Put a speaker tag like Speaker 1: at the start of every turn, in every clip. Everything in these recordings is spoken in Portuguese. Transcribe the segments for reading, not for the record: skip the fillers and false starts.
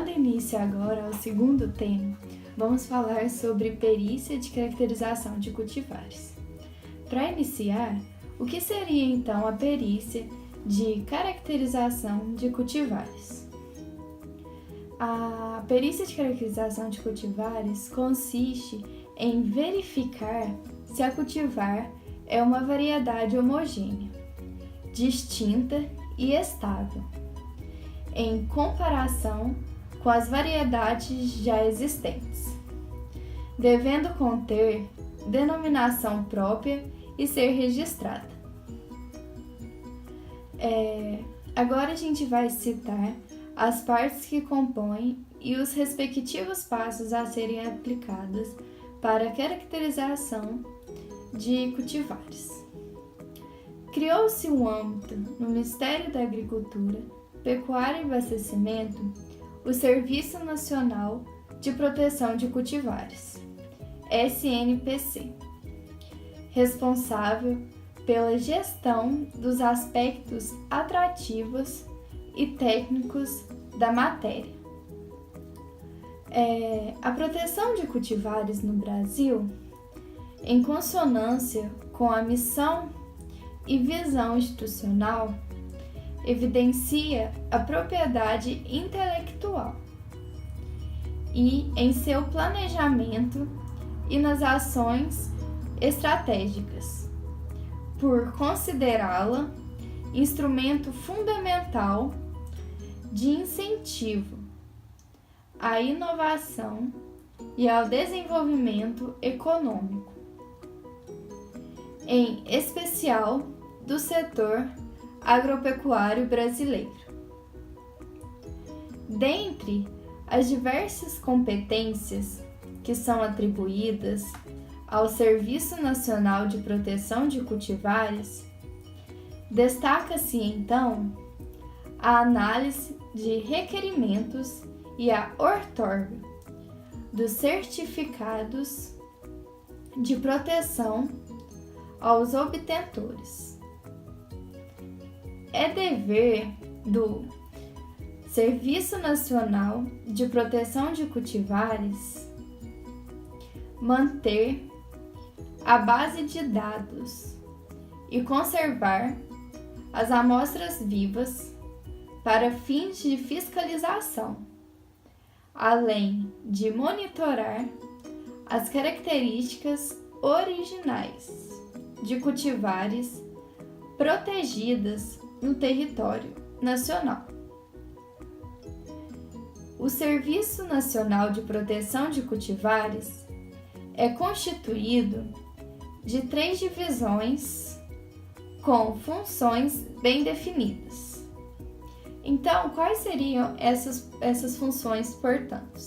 Speaker 1: Dando início agora ao segundo tema, vamos falar sobre perícia de caracterização de cultivares. Para iniciar, o que seria então a perícia de caracterização de cultivares? A perícia de caracterização de cultivares consiste em verificar se a cultivar é uma variedade homogênea, distinta e estável, em comparação com as variedades já existentes, devendo conter denominação própria e ser registrada. Agora a gente vai citar as partes que compõem e os respectivos passos a serem aplicados para a caracterização de cultivares. Criou-se um âmbito no Ministério da Agricultura, Pecuária e Abastecimento, o Serviço Nacional de Proteção de Cultivares, SNPC, responsável pela gestão dos aspectos atrativos e técnicos da matéria. A proteção de cultivares no Brasil, em consonância com a missão e visão institucional, evidencia a propriedade intelectual e em seu planejamento e nas ações estratégicas, por considerá-la instrumento fundamental de incentivo à inovação e ao desenvolvimento econômico, em especial do setor agropecuário brasileiro. Dentre as diversas competências que são atribuídas ao Serviço Nacional de Proteção de Cultivares, destaca-se então a análise de requerimentos e a outorga dos certificados de proteção aos obtentores. É dever do Serviço Nacional de Proteção de Cultivares manter a base de dados e conservar as amostras vivas para fins de fiscalização, além de monitorar as características originais de cultivares protegidas no território nacional. O Serviço Nacional de Proteção de Cultivares é constituído de 3 divisões com funções bem definidas. Então, quais seriam essas funções, portanto?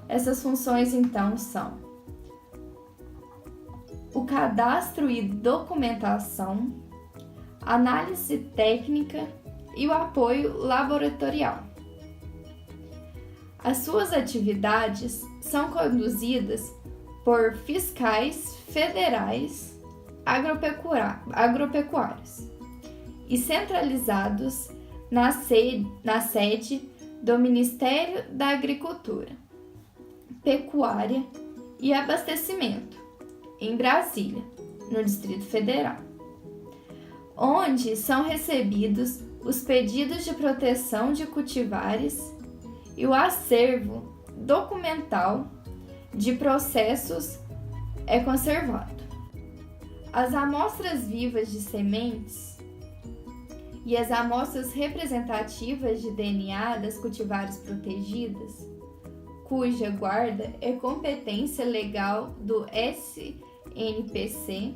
Speaker 1: Essas funções, então, são o cadastro e documentação, análise técnica e o apoio laboratorial. As suas atividades são conduzidas por fiscais federais agropecuários e centralizados na sede do Ministério da Agricultura, Pecuária e Abastecimento, em Brasília, no Distrito Federal, onde são recebidos os pedidos de proteção de cultivares e o acervo documental de processos é conservado. As amostras vivas de sementes e as amostras representativas de DNA das cultivares protegidas, cuja guarda é competência legal do SNPC,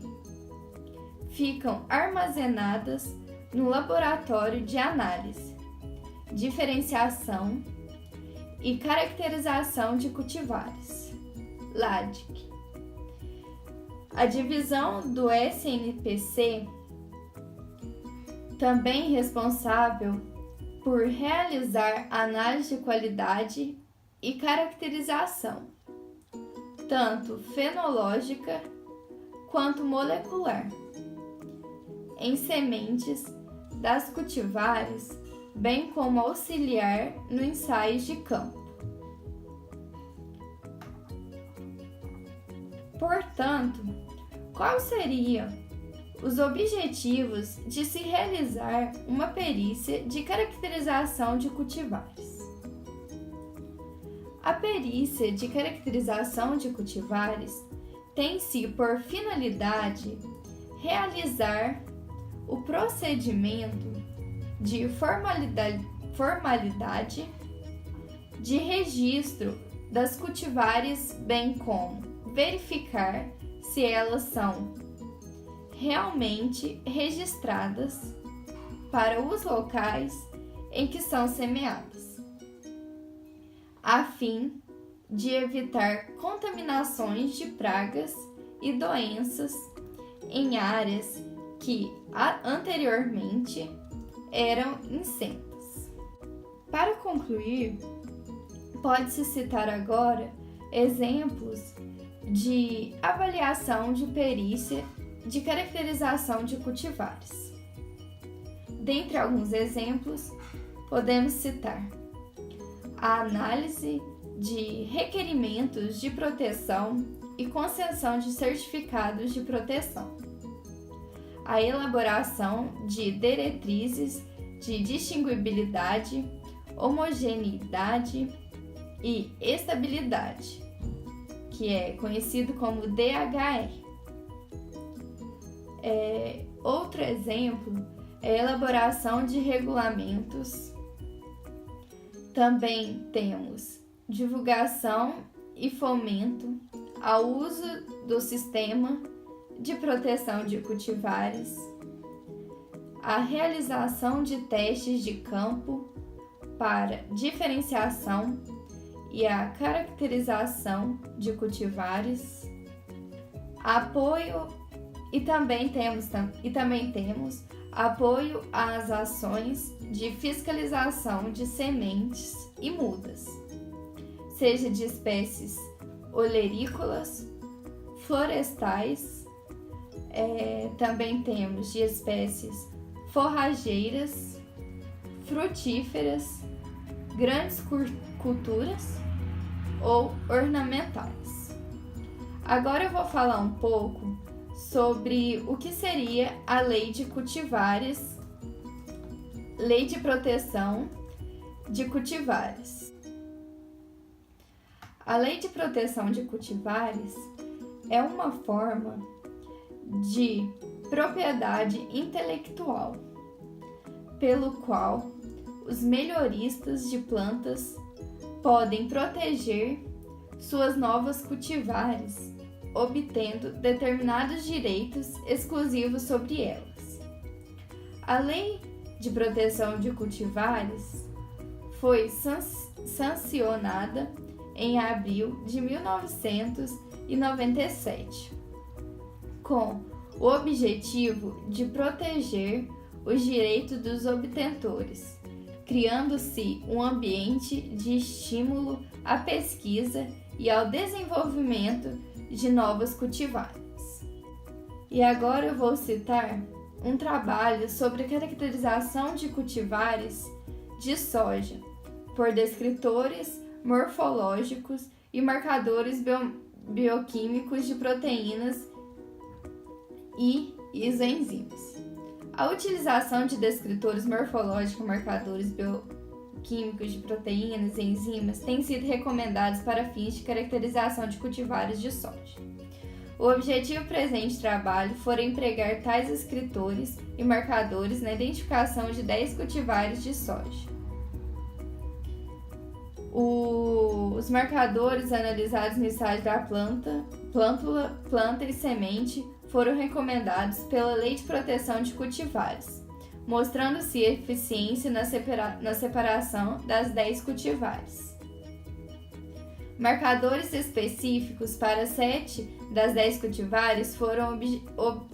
Speaker 1: ficam armazenadas no Laboratório de Análise, Diferenciação e Caracterização de Cultivares, LADIC. A divisão do SNPC, também responsável por realizar análise de qualidade e caracterização, tanto fenológica quanto molecular, em sementes das cultivares bem como auxiliar no ensaio de campo. Portanto, quais seriam os objetivos de se realizar uma perícia de caracterização de cultivares? A perícia de caracterização de cultivares tem-se por finalidade realizar o procedimento de formalidade de registro das cultivares, bem como verificar se elas são realmente registradas para os locais em que são semeadas, a fim de evitar contaminações de pragas e doenças em áreas que anteriormente eram incertas. Para concluir, pode-se citar agora exemplos de avaliação de perícia de caracterização de cultivares. Dentre alguns exemplos, podemos citar a análise de requerimentos de proteção e concessão de certificados de proteção, a elaboração de diretrizes de distinguibilidade, homogeneidade e estabilidade, que é conhecido como DHR. Outro exemplo é a elaboração de regulamentos. Também temos divulgação e fomento ao uso do sistema de proteção de cultivares, a realização de testes de campo para diferenciação e a caracterização de cultivares, apoio e também temos apoio às ações de fiscalização de sementes e mudas, seja de espécies olerícolas, florestais, também temos de espécies forrageiras, frutíferas, grandes culturas ou ornamentais. Agora eu vou falar um pouco sobre o que seria a Lei de Cultivares, Lei de Proteção de Cultivares. A Lei de Proteção de Cultivares é uma forma de propriedade intelectual, pelo qual os melhoristas de plantas podem proteger suas novas cultivares, obtendo determinados direitos exclusivos sobre elas. A Lei de Proteção de Cultivares foi sancionada em abril de 1997, com o objetivo de proteger os direitos dos obtentores, criando-se um ambiente de estímulo à pesquisa e ao desenvolvimento de novos cultivares. E agora eu vou citar um trabalho sobre caracterização de cultivares de soja por descritores morfológicos e marcadores bioquímicos de proteínas e isoenzimas. A utilização de descritores morfológicos, marcadores bioquímicos de proteínas e enzimas tem sido recomendados para fins de caracterização de cultivares de soja. O objetivo presente do trabalho foi empregar tais descritores e marcadores na identificação de 10 cultivares de soja. Os marcadores analisados no estágio da plântula, planta e semente foram recomendados pela Lei de Proteção de Cultivares, mostrando-se eficiência na separação das 10 cultivares. Marcadores específicos para 7 das 10 cultivares foram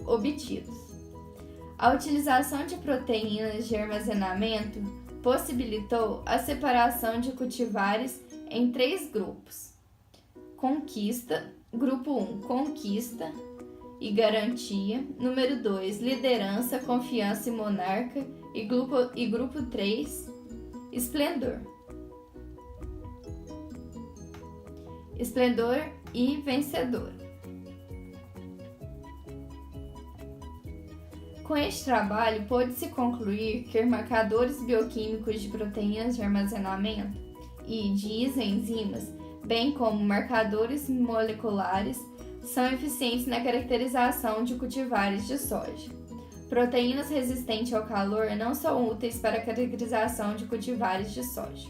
Speaker 1: obtidos. A utilização de proteínas de armazenamento possibilitou a separação de cultivares em 3 grupos: grupo 1, conquista e garantia, número 2, liderança, confiança e monarca, e grupo 3, esplendor. Esplendor e vencedor. Com este trabalho, pôde-se concluir que marcadores bioquímicos de proteínas de armazenamento e de isoenzimas, bem como marcadores moleculares, são eficientes na caracterização de cultivares de soja. Proteínas resistentes ao calor não são úteis para a caracterização de cultivares de soja.